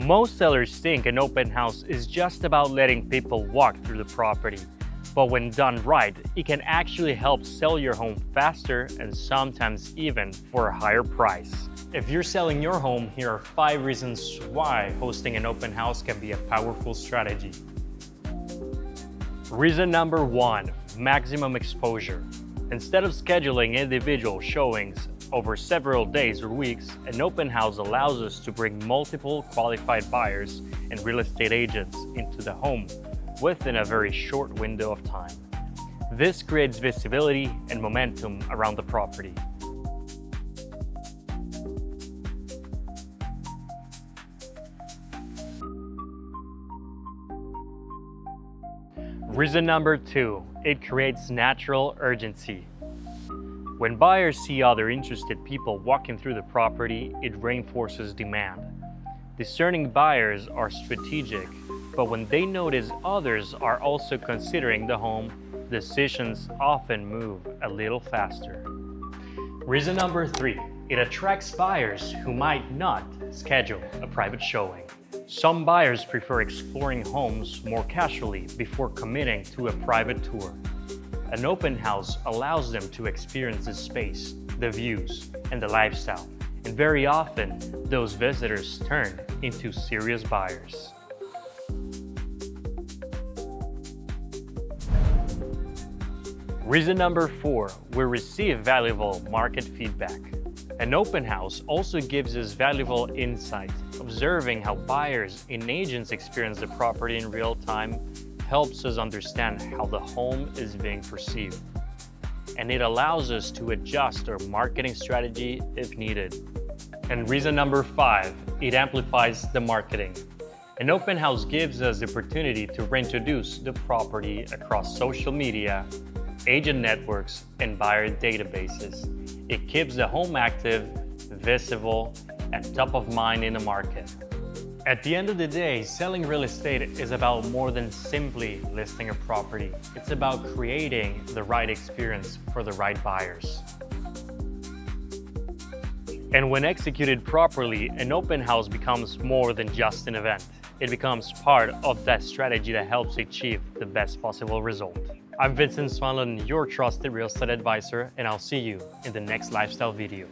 Most sellers think an open house is just about letting people walk through the property, but when done right, it can actually help sell your home faster and sometimes even for a higher price. If you're selling your home, here are 5 reasons why hosting an open house can be a powerful strategy. Reason number 1, maximum exposure. Instead of scheduling individual showings over several days or weeks, an open house allows us to bring multiple qualified buyers and real estate agents into the home within a very short window of time. This creates visibility and momentum around the property. Reason number 2, it creates natural urgency. When buyers see other interested people walking through the property, it reinforces demand. Discerning buyers are strategic, but when they notice others are also considering the home, decisions often move a little faster. Reason number 3, it attracts buyers who might not schedule a private showing. Some buyers prefer exploring homes more casually before committing to a private tour. An open house allows them to experience the space, the views, and the lifestyle, and very often, those visitors turn into serious buyers. Reason number 4, we receive valuable market feedback. An open house also gives us valuable insight. Observing how buyers and agents experience the property in real time helps us understand how the home is being perceived. And it allows us to adjust our marketing strategy if needed. And reason number 5, it amplifies the marketing. An open house gives us the opportunity to reintroduce the property across social media, agent networks, and buyer databases. It keeps the home active, visible, and top of mind in the market. At the end of the day, selling real estate is about more than simply listing a property. It's about creating the right experience for the right buyers. And when executed properly, an open house becomes more than just an event. It becomes part of that strategy that helps achieve the best possible result. I'm Vincent Swanlund, your trusted real estate advisor, and I'll see you in the next lifestyle video.